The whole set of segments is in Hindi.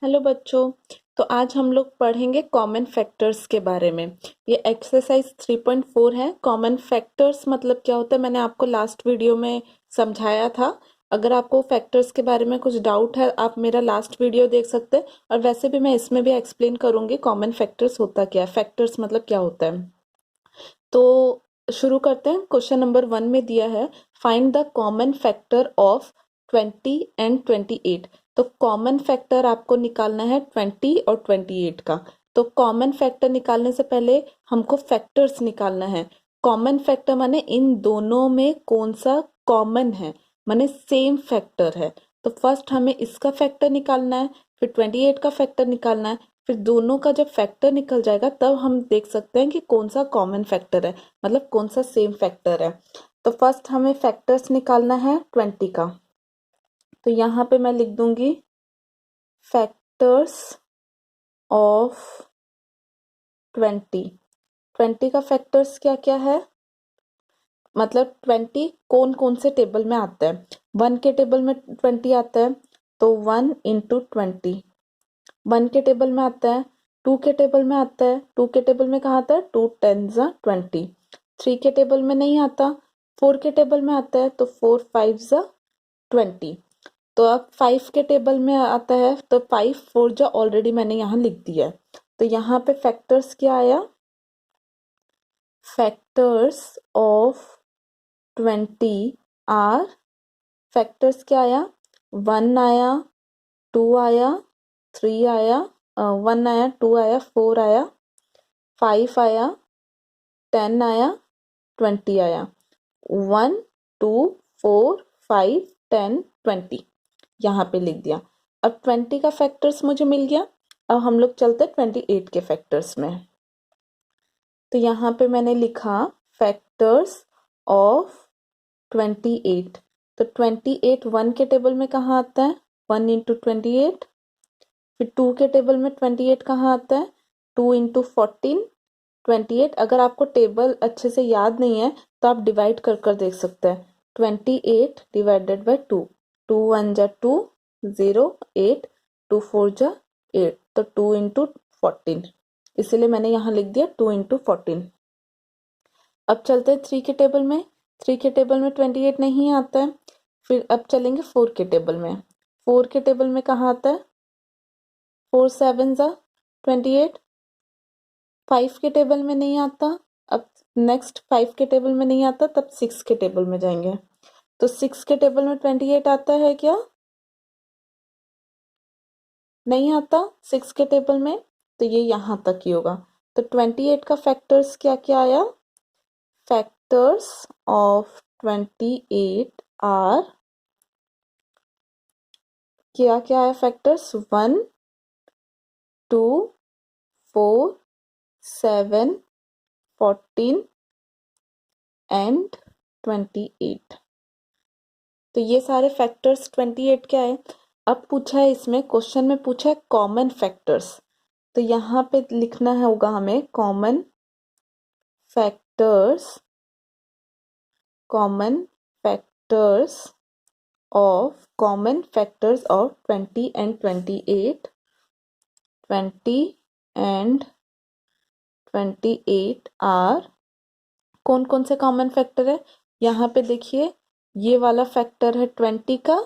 हेलो बच्चों। तो आज हम लोग पढ़ेंगे कॉमन फैक्टर्स के बारे में। ये एक्सरसाइज 3.4 है। कॉमन फैक्टर्स मतलब क्या होता है, मैंने आपको लास्ट वीडियो में समझाया था। अगर आपको फैक्टर्स के बारे में कुछ डाउट है, आप मेरा लास्ट वीडियो देख सकते हैं। और वैसे भी मैं इसमें भी एक्सप्लेन करूंगी कॉमन फैक्टर्स होता क्या है, फैक्टर्स मतलब क्या होता है। तो शुरू करते हैं। क्वेश्चन नंबर 1 में दिया है, find the common factor of 20 and 28। तो कॉमन फैक्टर आपको निकालना है 20 और 28 का। तो कॉमन फैक्टर निकालने से पहले हमको फैक्टर्स निकालना है। कॉमन फैक्टर माने इन दोनों में कौन सा कॉमन है, माने सेम फैक्टर है। तो फर्स्ट हमें इसका फैक्टर निकालना है, फिर 28 का फैक्टर निकालना है। फिर दोनों का जब फैक्टर निकल जाएगा तब हम देख सकते हैं कि कौन सा कॉमन फैक्टर है, मतलब कौन सा सेम फैक्टर है। तो फर्स्ट हमें फैक्टर्स निकालना है 20 का। तो यहाँ पे मैं लिख दूंगी फैक्टर्स ऑफ 20। 20 का फैक्टर्स क्या क्या है, मतलब 20 कौन कौन से टेबल में आता है। 1 के टेबल में 20 आता है, तो 1 इंटू 20। 1 के टेबल में आता है, 2 के टेबल में आता है। 2 के टेबल में कहाँ आता है, 2 10 20। 3 के टेबल में नहीं आता, 4 के टेबल में आता है, तो 4 5 20। तो अब 5 के टेबल में आता है, तो 5 4 ऑलरेडी मैंने यहाँ लिख दिया है। तो यहाँ पे फैक्टर्स क्या आया, फैक्टर्स ऑफ 20 आर, फैक्टर्स क्या आया, 1 आया, 2 आया, 3 आया, 1 आया, 2 आया, 4 आया, 5 आया, 10 आया, 20 आया। 1 2 4 5 10 20 यहाँ पे लिख दिया। अब 20 का फैक्टर्स मुझे मिल गया। अब हम लोग चलते 28 के फैक्टर्स में। तो यहाँ पे मैंने लिखा फैक्टर्स ऑफ 28। तो 28 1 के टेबल में कहाँ आता है, 1 इंटू 28। फिर 2 के टेबल में 28 कहाँ आता है, 2 इंटू 14। 28 अगर आपको टेबल अच्छे से याद नहीं है तो आप डिवाइड कर कर देख सकते हैं। 28 डिवाइडेड बाय 2, 2 1 जा 2, 0 8, 2 4 जा 8, तो 2 इंटू 14, इसीलिए मैंने यहाँ लिख दिया 2 इंटू 14। अब चलते हैं 3 के टेबल में। 3 के टेबल में 28 नहीं आता है। फिर अब चलेंगे 4 के टेबल में। 4 के टेबल में कहाँ आता है, 4 7 जा 28। 5 के टेबल में नहीं आता। अब नेक्स्ट 5 के टेबल में नहीं आता, तब 6 के टेबल में जाएंगे। तो 6 के टेबल में 28 आता है क्या, नहीं आता 6 के टेबल में, तो ये यहाँ तक ही होगा। तो 28 का फैक्टर्स क्या क्या आया, फैक्टर्स ऑफ 28 आर, क्या क्या है फैक्टर्स, 1 2 4 7 14 एंड 28। तो ये सारे फैक्टर्स 28 क्या है। अब पूछा है इसमें, क्वेश्चन में पूछा है कॉमन फैक्टर्स। तो यहाँ पे लिखना है होगा हमें common factors, common factors of 20 and 28, 20 and 28 are, कौन कौन से कॉमन फैक्टर है। यहाँ पे देखिए, ये वाला फैक्टर है 20 का,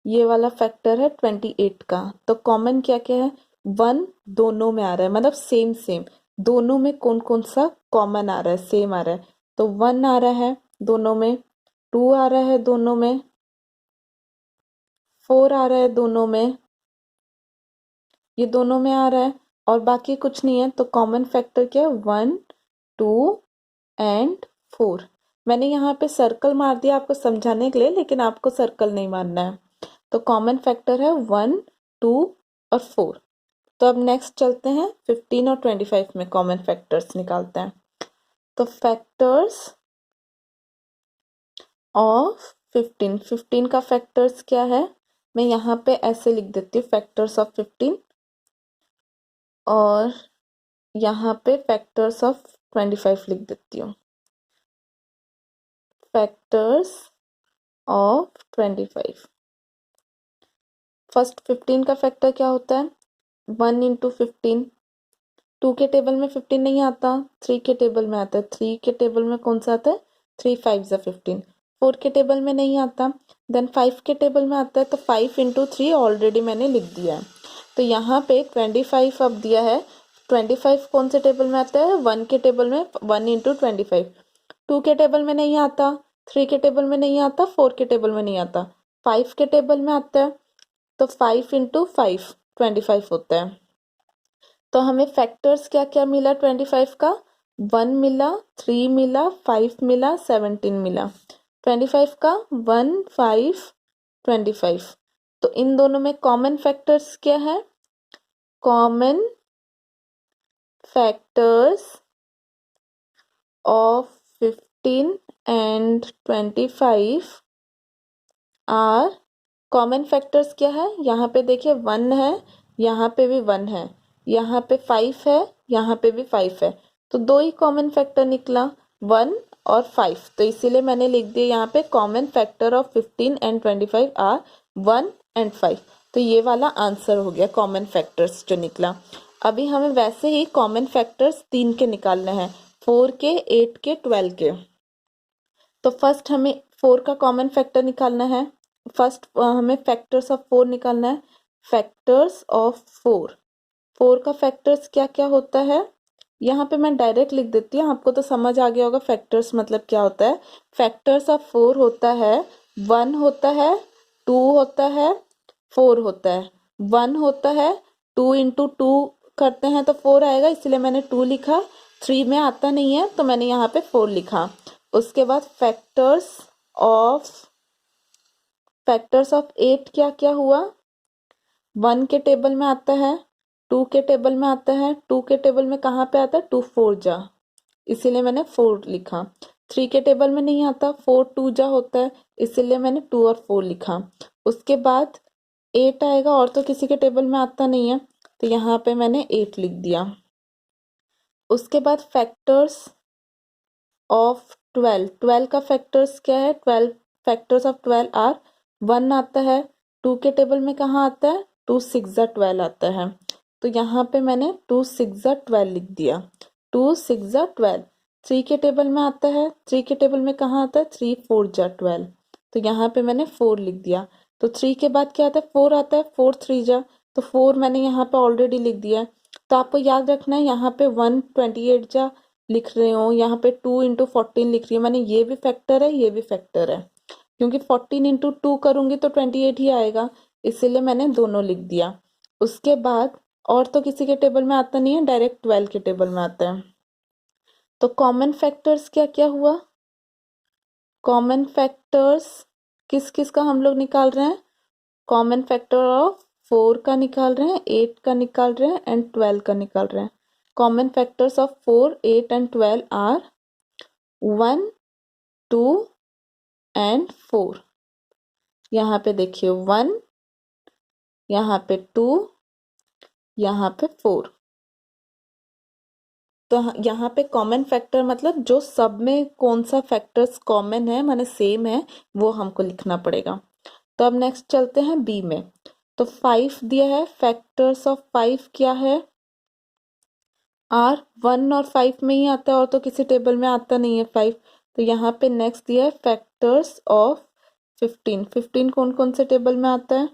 ये वाला फैक्टर है 28 का। तो कॉमन क्या क्या है, 1 दोनों में आ रहा है, मतलब सेम सेम। दोनों में कौन कौन सा कॉमन आ रहा है, सेम आ रहा है। तो 1 आ रहा है दोनों में, 2 आ रहा है दोनों में, 4 आ रहा है दोनों में, ये दोनों में आ रहा है, और बाकी कुछ नहीं है। तो कॉमन फैक्टर क्या है, 1 2 एंड 4। मैंने यहाँ पे सर्कल मार दिया आपको समझाने के लिए, लेकिन आपको सर्कल नहीं मारना है। तो कॉमन फैक्टर है 1 2 और 4। तो अब नेक्स्ट चलते हैं 15 और 25 में कॉमन फैक्टर्स निकालते हैं। तो फैक्टर्स ऑफ 15, 15 का फैक्टर्स क्या है, मैं यहाँ पे ऐसे लिख देती हूँ फैक्टर्स ऑफ 15, और यहाँ पे फैक्टर्स ऑफ 25 लिख देती हूँ। फैक्टर्स ऑफ 25, फर्स्ट 15 का फैक्टर क्या होता है, 1 इंटू 15, 2 के टेबल में 15 नहीं आता, 3 के टेबल में आता है। 3 के टेबल में कौन सा आता है? 3 5 ज़ा 15। 4 के टेबल में नहीं आता, देन 5 के टेबल में आता है, तो 5 इंटू 3 ऑलरेडी मैंने लिख दिया है। तो यहाँ पे 25 अब दिया है। 25 कौन से टेबल में आता है? 1 के टेबल में 1 इंटू 25। 2 के टेबल में नहीं आता, 3 के टेबल में नहीं आता, 4 के टेबल में नहीं आता, 5 के टेबल में आता है। तो 5 इंटू 5 25 होता है। तो हमें फैक्टर्स क्या क्या मिला 25 का? 1 मिला, 3 मिला, 5 मिला, 17 मिला। 25 का 1 5 25। तो इन दोनों में कॉमन फैक्टर्स क्या है? Common factors of 15 and 25 are, common factors क्या है? यहाँ पे देखिए 1 है, यहाँ पे भी 1 है, यहाँ पे 5 है, यहाँ पे भी 5 है। तो दो ही कॉमन फैक्टर निकला, 1 और 5। तो इसीलिए मैंने लिख दिया यहाँ पे common factor of 15 and 25 are 1 and 5। तो ये वाला आंसर हो गया कॉमन फैक्टर्स जो निकला। अभी हमें वैसे ही कॉमन फैक्टर्स 3 के निकालने हैं, 4 के, 8 के, 12 के। तो फर्स्ट हमें 4 का कॉमन फैक्टर निकालना है। फर्स्ट हमें फैक्टर्स ऑफ 4 निकालना है। फैक्टर्स ऑफ 4 का फैक्टर्स क्या क्या होता है? यहाँ पे मैं डायरेक्ट लिख देती हूँ, आपको तो समझ आ गया होगा फैक्टर्स मतलब क्या होता है। फैक्टर्स ऑफ 4 होता है 1 होता है, 2 होता है, 4 होता है। 1 होता है, 2 इंटू 2 करते हैं तो 4 आएगा, इसलिए मैंने 2 लिखा। 3 में आता नहीं है तो मैंने यहाँ पे 4 लिखा। उसके बाद फैक्टर्स ऑफ 8 क्या क्या हुआ? 1 के टेबल में आता है, 2 के टेबल में आता है। 2 के टेबल में कहाँ पे आता है? 2 4 जा, इसीलिए मैंने 4 लिखा। 3 के टेबल में नहीं आता, 4 2 जा होता है, इसीलिए मैंने 2 और 4 लिखा। उसके बाद 8 आएगा, और तो किसी के टेबल में आता नहीं है, तो यहाँ पे मैंने 8 लिख दिया। उसके बाद फैक्टर्स ऑफ 12 का फैक्टर्स क्या है? 12 फैक्टर्स ऑफ 12 आर 1 आता है, 2 के टेबल में कहाँ आता है? 2 6 जा 12 आता है, तो यहाँ पे मैंने 2 6 जा 12 लिख दिया। 2 6 जा 12। 3 के टेबल में आता है, 3 के टेबल में कहाँ आता है? 3 4 जा 12, तो यहाँ पे मैंने 4 लिख दिया। तो 3 के बाद क्या आता है? 4 आता है, 4 3 जा, तो 4 मैंने यहाँ पे ऑलरेडी लिख दिया। तो आपको याद रखना है यहाँ पे 1 28 जा लिख रहे हो, यहाँ पे 2 इंटू 14 लिख रही हूँ मैंने, ये भी फैक्टर है, ये भी फैक्टर है, क्योंकि 14 इंटू 2 करूंगी तो 28 ही आएगा, इसीलिए मैंने दोनों लिख दिया। उसके बाद और तो किसी के टेबल में आता नहीं है, डायरेक्ट 12 के टेबल में आता है। तो कॉमन फैक्टर्स क्या क्या हुआ? कॉमन फैक्टर्स किस किस का हम लोग निकाल रहे हैं? कॉमन फैक्टर ऑफ 4 का निकाल रहे हैं, 8 का निकाल रहे हैं एंड 12 का निकाल रहे हैं। Common factors of 4 8 and 12 are 1 2 and 4। यहाँ पे देखिए 1, यहाँ पे 2, यहाँ पे 4। तो यहाँ पे कॉमन फैक्टर मतलब जो सब में कौन सा फैक्टर्स कॉमन है माने सेम है, वो हमको लिखना पड़ेगा। तो अब नेक्स्ट चलते हैं बी में। तो 5 दिया है, फैक्टर्स ऑफ 5 क्या है? आर 1 और 5 में ही आता है, और तो किसी टेबल में आता नहीं है 5। तो यहाँ पे नेक्स्ट दिया है फैक्टर्स ऑफ 15। 15 कौन कौन से टेबल में आता है?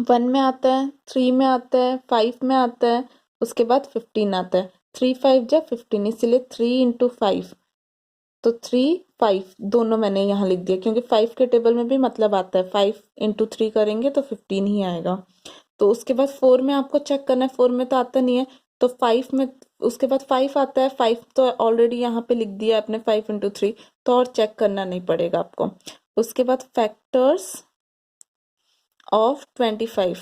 1 में आता है, 3 में आता है, 5 में आता है, उसके बाद 15 आता है। 3 5 जा 15, इसलिए 3 इंटू 5, तो 3 5 दोनों मैंने यहाँ लिख दिया, क्योंकि 5 के टेबल में भी मतलब आता है, 5 इंटू 3 करेंगे तो 15 ही आएगा। तो उसके बाद 4 में आपको चेक करना है, 4 में तो आता नहीं है, तो 5 में उसके बाद 5 आता है, 5 तो ऑलरेडी यहाँ पे लिख दिया अपने 5 इंटू 3, तो और चेक करना नहीं पड़ेगा आपको। उसके बाद फैक्टर्स ऑफ 25।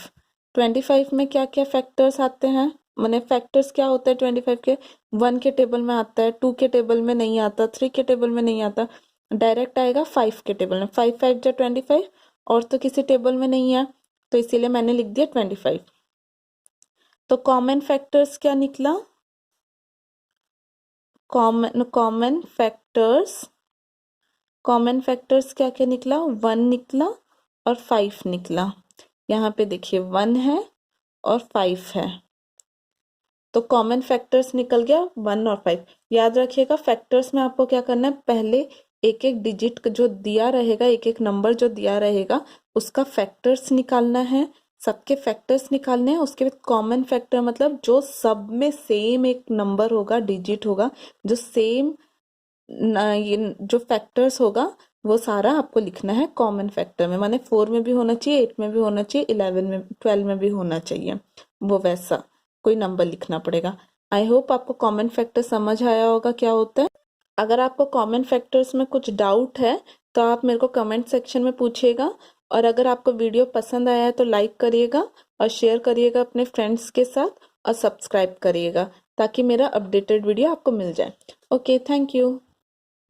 25 में क्या क्या फैक्टर्स आते हैं, मैंने फैक्टर्स क्या होता है 25 के? 1 के टेबल में आता है, 2 के टेबल में नहीं आता, 3 के टेबल में नहीं आता, डायरेक्ट आएगा 5 के टेबल में। 5 5 जा 25, और तो किसी टेबल में नहीं है, तो इसीलिए मैंने लिख दिया 25। तो कॉमन फैक्टर्स क्या निकला? कॉमन फैक्टर्स क्या क्या निकला? 1 निकला और 5 निकला। यहाँ पे देखिए 1 है और 5 है, तो कॉमन फैक्टर्स निकल गया 1 और 5। याद रखिएगा फैक्टर्स में आपको क्या करना है, पहले एक एक डिजिट जो दिया रहेगा, एक एक नंबर जो दिया रहेगा उसका फैक्टर्स निकालना है, सबके फैक्टर्स निकालने हैं। उसके बाद कॉमन फैक्टर मतलब जो सब में सेम एक नंबर होगा, डिजिट होगा, जो सेम ये जो फैक्टर्स होगा वो सारा आपको लिखना है कॉमन फैक्टर में। माने 4 में भी होना चाहिए, 8 में भी होना चाहिए, 11 में 12 में भी होना चाहिए, वो वैसा कोई नंबर लिखना पड़ेगा। आई होप आपको कॉमन फैक्टर समझ आया होगा क्या होता है। अगर आपको कॉमन फैक्टर्स में कुछ डाउट है तो आप मेरे को कमेंट सेक्शन में पूछिएगा, और अगर आपको वीडियो पसंद आया है तो लाइक करिएगा और शेयर करिएगा अपने फ्रेंड्स के साथ, और सब्सक्राइब करिएगा ताकि मेरा अपडेटेड वीडियो आपको मिल जाए। Okay, thank you.